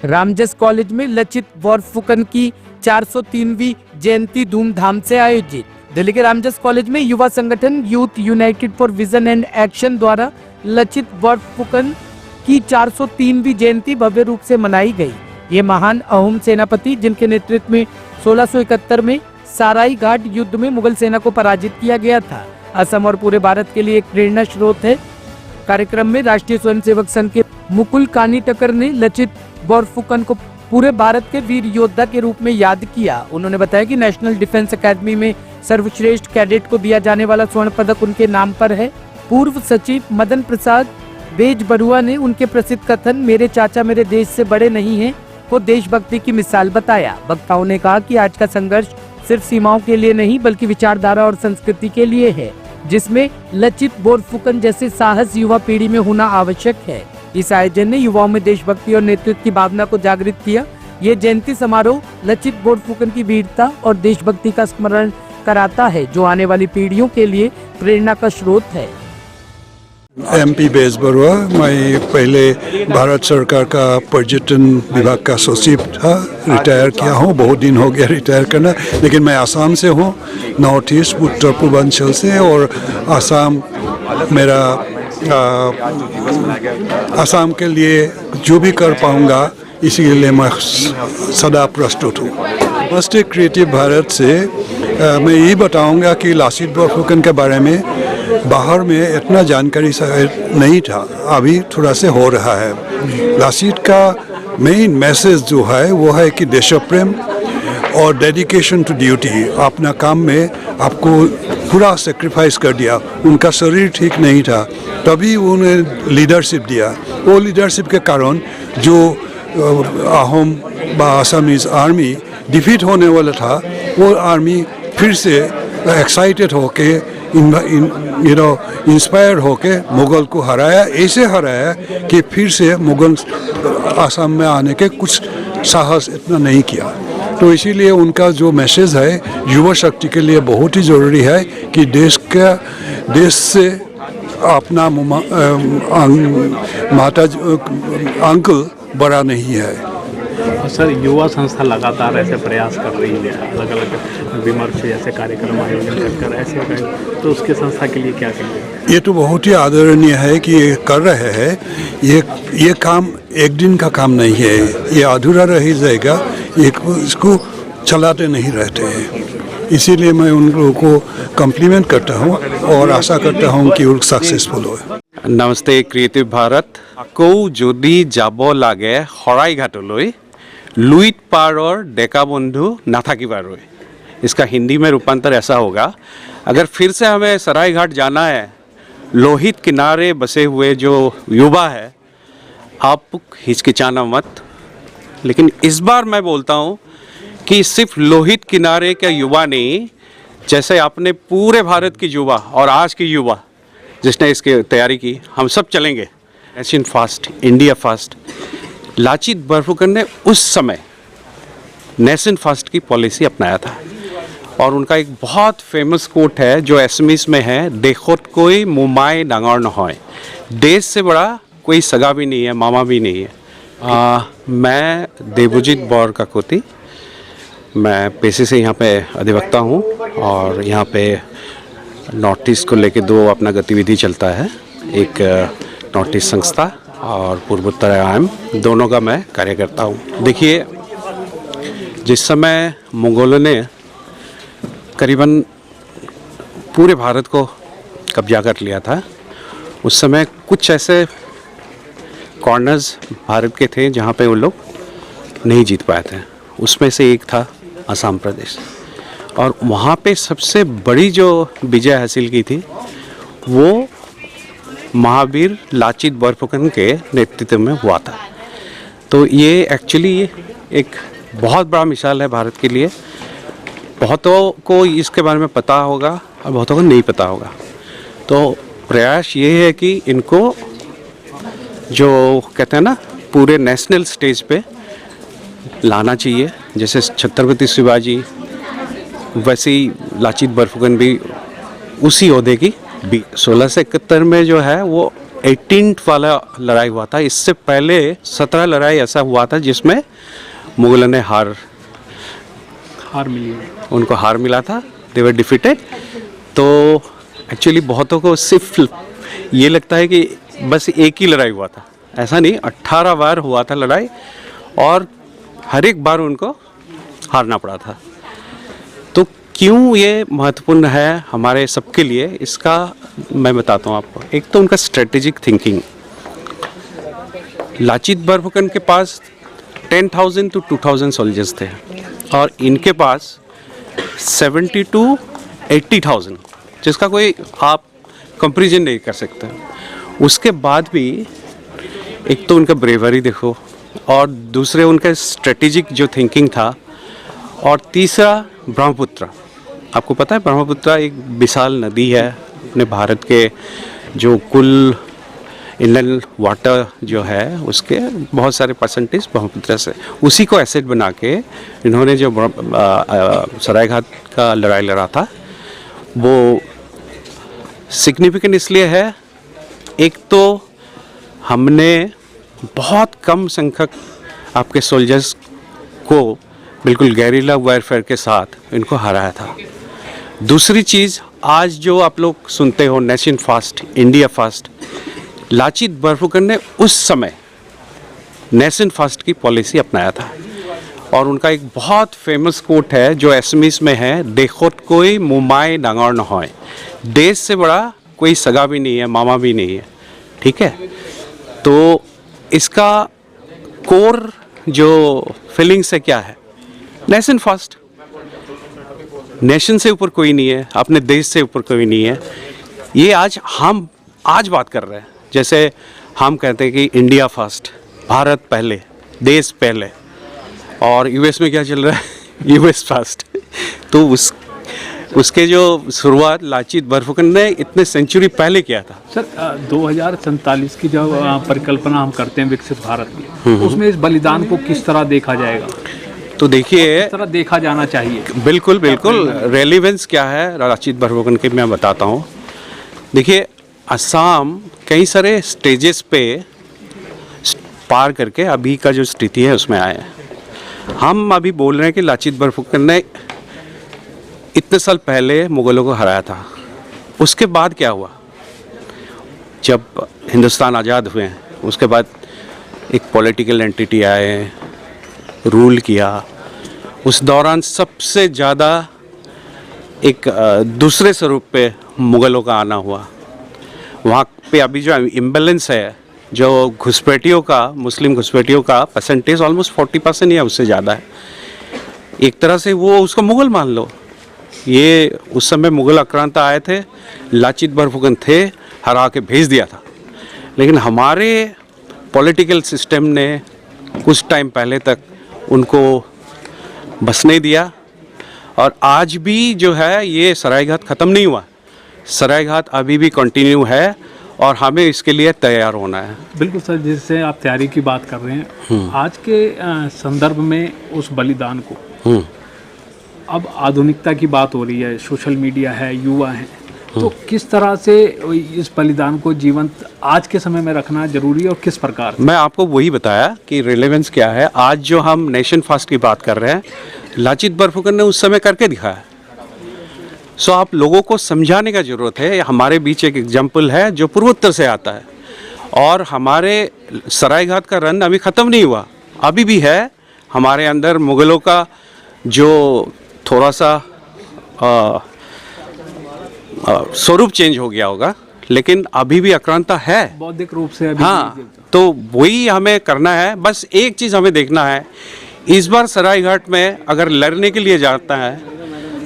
Ramjas college में लचित बोरफुकन की 403वीं जयंती धूमधाम से आयोजित। दिल्ली के रामजस कॉलेज में युवा संगठन youth United for vision and action द्वारा लचित बोरफुकन की 403वीं जयंती भव्य रूप से मनाई गई। ये महान अहोम सेनापति, जिनके नेतृत्व में 1671 में साराई घाट युद्ध में मुगल सेना को पराजित किया गया था, असम और पूरे भारत के लिए एक प्रेरणा स्रोत है। कार्यक्रम में राष्ट्रीय स्वयंसेवक संघ के मुकुल कानीटकर ने लचित बोरफुकन को पूरे भारत के वीर योद्धा के रूप में याद किया। उन्होंने बताया कि नेशनल डिफेंस एकेडमी में सर्वश्रेष्ठ कैडेट को दिया जाने वाला स्वर्ण पदक उनके नाम पर है। पूर्व सचिव मदन प्रसाद बेजबरुआ ने उनके प्रसिद्ध कथन "मेरे चाचा मेरे देश से बड़े नहीं हैं" को देशभक्ति की मिसाल बताया। वक्ताओं ने कहा कि आज का संघर्ष सिर्फ सीमाओं के लिए नहीं बल्कि विचारधारा और संस्कृति के लिए है, जिसमें लचित बोरफुकन जैसे साहस युवा पीढ़ी में होना आवश्यक है। इस आयोजन ने युवाओं में देशभक्ति और नेतृत्व की भावना को जागृत किया। ये जयंती समारोह लचित बोरफुकन की वीरता और देशभक्ति का स्मरण कराता है, जो आने वाली पीढ़ियों के लिए प्रेरणा का स्रोत है। MP बेजबरुआ, मैं पहले भारत सरकार का पर्यटन विभाग का सचिव था, रिटायर किया हूँ। बहुत दिन हो गया रिटायर करना, लेकिन मैं आसाम से हूँ, नॉर्थ ईस्ट उत्तर पूर्वांचल से। और आसाम मेरा आसाम के लिए जो भी कर पाऊँगा, इसीलिए मैं सदा प्रस्तुत हूँ। फर्स्ट क्रिएटिव भारत से मैं यही बताऊँगा कि लचित बोरफुकन के बारे में बाहर में इतना जानकारी शायद नहीं था, अभी थोड़ा से हो रहा है। लचित का मेन मैसेज जो है वो है कि देश प्रेम और डेडिकेशन टू ड्यूटी। अपना काम में आपको पूरा सेक्रीफाइस कर दिया। उनका शरीर ठीक नहीं था, तभी उन्हें लीडरशिप दिया। वो लीडरशिप के कारण जो अहोम व आसामीज आर्मी डिफीट होने वाला था, वो आर्मी फिर से एक्साइटेड होके इंस्पायर होके मुगल को हराया। ऐसे हराया कि फिर से मुगल आसाम में आने के कुछ साहस इतना नहीं किया। तो इसीलिए उनका जो मैसेज है युवा शक्ति के लिए बहुत ही ज़रूरी है कि देश से अपना माता अंकल बड़ा नहीं है। सर, युवा संस्था लगातार ऐसे प्रयास कर रही है, अलग अलग विमर्श जैसे कार्यक्रम आयोजन कर ऐसे, तो उसके संस्था के लिए क्या करेंगे? ये तो बहुत ही आदरणीय है कि ये कर रहे हैं। ये काम एक दिन का काम नहीं है, ये अधूरा रह जाएगा, इसको चलाते नहीं रहते हैं। इसीलिए मैं उन लोगों को कम्प्लीमेंट करता हूँ और आशा करता हूँ कि वो सक्सेसफुल हो। नमस्ते क्रिएटिव भारत। को जदि जाब लागे शराइघाटলৈ लुइट पार डेका बंधु नाथाकिबा रৈ। इसका हिंदी में रूपांतर ऐसा होगा, अगर फिर से हमें सरायघाट जाना है, लोहित किनारे बसे हुए जो युवा है, आप हिचकिचाना मत। लेकिन इस बार मैं बोलता हूँ कि सिर्फ लोहित किनारे के युवा नहीं, जैसे आपने पूरे भारत की युवा और आज की युवा जिसने इसकी तैयारी की, हम सब चलेंगे nation fast, India fast. Lachit Borphukan ने उस समय नेशन फास्ट की पॉलिसी अपनाया था और उनका एक बहुत फेमस कोट है जो एसएमएस में है, देखोत कोई मुमाय डांगर नहय। देश से बड़ा कोई सगा भी नहीं है, मामा भी नहीं है। मैं देवजीत बोरकाकोटी, मैं पेशे से यहाँ पे अधिवक्ता हूँ और यहाँ पे नॉर्थ ईस्ट को लेके दो अपना गतिविधि चलता है, एक नॉर्थ ईस्ट संस्था और पूर्वोत्तर आयाम, दोनों का मैं कार्य करता हूँ। देखिए, जिस समय मुगलों ने करीबन पूरे भारत को कब्जा कर लिया था, उस समय कुछ ऐसे कॉर्नर्स भारत के थे जहाँ पे वो लोग नहीं जीत पाए थे। उसमें से एक था असम प्रदेश, और वहाँ पे सबसे बड़ी जो विजय हासिल की थी वो महावीर लचित बोरफुकन के नेतृत्व में हुआ था। तो ये एक्चुअली एक बहुत बड़ा मिसाल है भारत के लिए। बहुतों को इसके बारे में पता होगा और बहुतों को नहीं पता होगा। तो प्रयास ये है कि इनको जो कहते हैं ना पूरे नेशनल स्टेज पे लाना चाहिए। जैसे छत्रपति शिवाजी, वैसे ही लचित बोरफुकन भी उसी ओहदे की 1671 में जो है वो 18th वाला लड़ाई हुआ था। इससे पहले 17 लड़ाई ऐसा हुआ था जिसमें मुगलों ने हार मिला था, दे वर डिफीटेड। तो एक्चुअली बहुतों को सिर्फ ये लगता है कि बस एक ही लड़ाई हुआ था, ऐसा नहीं, 18 बार हुआ था लड़ाई और हर एक बार उनको हारना पड़ा था। तो क्यों ये महत्वपूर्ण है हमारे सबके लिए, इसका मैं बताता हूँ आपको। एक तो उनका स्ट्रेटेजिक थिंकिंग। लाचित बरफुकन के पास 10,000 to 2,000 सोल्जर्स थे और इनके पास 70 to 80,000, जिसका कोई आप कंपैरिजन नहीं कर सकते। उसके बाद भी एक तो उनका ब्रेवरी देखो और दूसरे उनका स्ट्रेटेजिक जो थिंकिंग था, और तीसरा ब्रह्मपुत्र। आपको पता है ब्रह्मपुत्र एक विशाल नदी है अपने भारत के, जो कुल इनलैंड वाटर जो है उसके बहुत सारे परसेंटेज ब्रह्मपुत्र से, उसी को एसेट बना के इन्होंने जो सरायघाट का लड़ाई लड़ा था वो सिग्निफिकेंट इसलिए है, एक तो हमने बहुत कम संख्यक आपके सोल्जर्स को बिल्कुल गैरिला वारफेयर के साथ इनको हराया था। दूसरी चीज़, आज जो आप लोग सुनते हो nation first, India first, Lachit Borphukan ने उस समय नेशन फर्स्ट की पॉलिसी अपनाया था। और उनका एक बहुत फेमस कोट है जो एसएमएस में है, देखोत कोई मुमाय डांगर न होय, देश से बड़ा कोई सगा भी नहीं है, मामा भी नहीं है, ठीक है। तो इसका कोर जो फीलिंग्स है क्या है, नेशन फर्स्ट, नेशन से ऊपर कोई नहीं है, अपने देश से ऊपर कोई नहीं है। ये हम आज बात कर रहे हैं, जैसे हम कहते हैं कि इंडिया फर्स्ट, भारत पहले, देश पहले, और यूएस में क्या चल रहा है, यूएस फर्स्ट। तो उसके जो शुरुआत लाचित बरफुकन ने इतने सेंचुरी पहले किया था। सर 2047 की जब परिकल्पना हम करते हैं विकसित भारत की, उसमें इस बलिदान को किस तरह देखा जाएगा? तो देखिए, किस तरह देखा जाना चाहिए? बिल्कुल बिल्कुल, रेलिवेंस क्या है लाचित बरफुकन की मैं बताता हूँ। देखिए, असम कई सारे स्टेजेस पे पार करके अभी का जो स्थिति है उसमें आए हैं। हम अभी बोल रहे हैं कि लाचित बरफुकन ने इतने साल पहले मुगलों को हराया था। उसके बाद क्या हुआ, जब हिंदुस्तान आज़ाद हुए हैं उसके बाद एक पॉलिटिकल एंटिटी आए, रूल किया। उस दौरान सबसे ज़्यादा एक दूसरे स्वरूप पे मुगलों का आना हुआ। वहाँ पे अभी जो इम्बैलेंस है, जो घुसपैठियों का, मुस्लिम घुसपैठियों का परसेंटेज ऑलमोस्ट 40% या उससे ज़्यादा है। एक तरह से वो उसको मुग़ल मान लो। ये उस समय मुग़ल आक्रांता आए थे, लाचित बरफुकन थे, हरा के भेज दिया था। लेकिन हमारे पॉलिटिकल सिस्टम ने कुछ टाइम पहले तक उनको बसने दिया। और आज भी जो है ये सरायघाट ख़त्म नहीं हुआ, सरायघाट अभी भी कंटिन्यू है और हमें इसके लिए तैयार होना है। बिल्कुल सर, जिससे आप तैयारी की बात कर रहे हैं, आज के संदर्भ में उस बलिदान को, अब आधुनिकता की बात हो रही है, सोशल मीडिया है, युवा हैं, तो किस तरह से इस बलिदान को जीवंत आज के समय में रखना जरूरी है और किस प्रकार? मैं आपको वही बताया कि रिलेवेंस क्या है। आज जो हम नेशन फर्स्ट की बात कर रहे हैं, लाचित बरफुकन ने उस समय करके दिखाया। सो आप लोगों को समझाने का ज़रूरत है। हमारे बीच एक एग्जाम्पल है जो पूर्वोत्तर से आता है, और हमारे सरायघाट का रन अभी ख़त्म नहीं हुआ, अभी भी है। हमारे अंदर मुग़लों का जो थोड़ा सा स्वरूप चेंज हो गया होगा, लेकिन अभी भी आक्रांता है बौद्धिक रूप से अभी। हाँ, तो वही हमें करना है। बस एक चीज़ हमें देखना है, इस बार सरायघाट में अगर लड़ने के लिए जाता है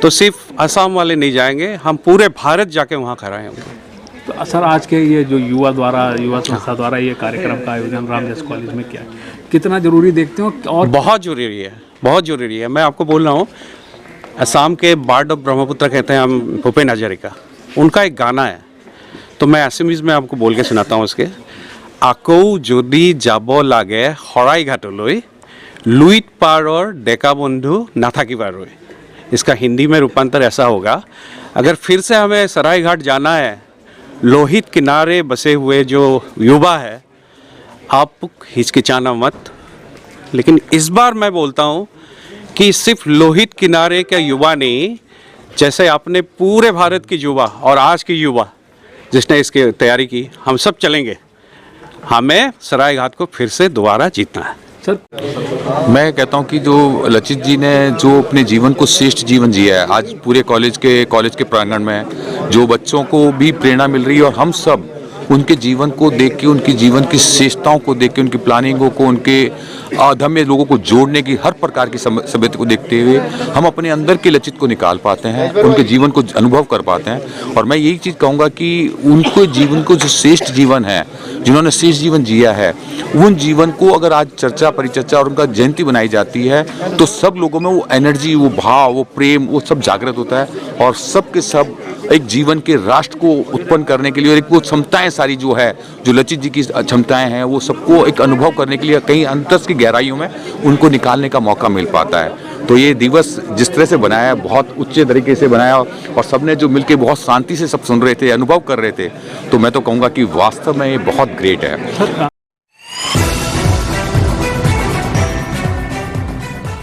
तो सिर्फ असम वाले नहीं जाएंगे, हम पूरे भारत जाके वहाँ खड़े होंगे। तो सर, आज के ये जो युवा संस्था द्वारा ये कार्यक्रम का आयोजन रामदास कॉलेज में किया, कितना जरूरी देखते हो? और बहुत जरूरी है, बहुत जरूरी है। मैं आपको बोल रहा हूँ, असम के बार्ड ऑफ ब्रह्मपुत्र कहते हैं हम भूपेन हजारिका, उनका एक गाना है, तो मैं असमीज में आपको बोल के सुनाता हूँ उसके। आकौ जदि যাব লাগে শৰাইঘাটলৈ, लुईट पाৰৰ डेका बंधु नाथाकिबा रৈ। इसका हिंदी में रूपांतर ऐसा होगा, अगर फिर से हमें सरायघाट जाना है लोहित किनारे बसे हुए जो युवा है, आप हिचकिचाना मत। लेकिन इस बार मैं बोलता हूँ कि सिर्फ लोहित किनारे के युवा नहीं, जैसे आपने पूरे भारत की युवा और आज की युवा जिसने इसकी तैयारी की, हम सब चलेंगे। हमें सरायघाट को फिर से दोबारा जीतना है। सर, मैं कहता हूं कि जो लचित जी ने जो अपने जीवन को श्रेष्ठ जीवन जिया है, आज पूरे कॉलेज के प्रांगण में जो बच्चों को भी प्रेरणा मिल रही है, और हम सब उनके जीवन को देख के, उनकी जीवन की श्रेष्ठताओं को देख के, उनकी प्लानिंगों को, उनके अदम्य लोगों को जोड़ने की हर प्रकार की सभ्यता को देखते हुए हम अपने अंदर के लचित को निकाल पाते हैं, उनके जीवन को अनुभव कर पाते हैं। और मैं यही चीज़ कहूँगा कि उनको जीवन को जो श्रेष्ठ जीवन है, जिन्होंने श्रेष्ठ जीवन जिया है, उन जीवन को अगर आज चर्चा परिचर्चा और उनका जयंती बनाई जाती है तो सब लोगों में वो एनर्जी, वो भाव, वो प्रेम, वो सब जागृत होता है, और सब के सब एक जीवन के राष्ट्र को उत्पन्न करने के लिए, और एक वो क्षमताएं सारी जो है, जो लचित जी की क्षमताएं हैं, वो सबको एक अनुभव करने के लिए कहीं अंतर की गहराइयों में उनको निकालने का मौका मिल पाता है। तो ये दिवस जिस तरह से बनाया, बहुत उच्च तरीके से बनाया, और सबने जो मिलके बहुत शांति से सब सुन रहे थे, अनुभव कर रहे थे, तो मैं तो कहूँगा कि वास्तव में ये बहुत ग्रेट है।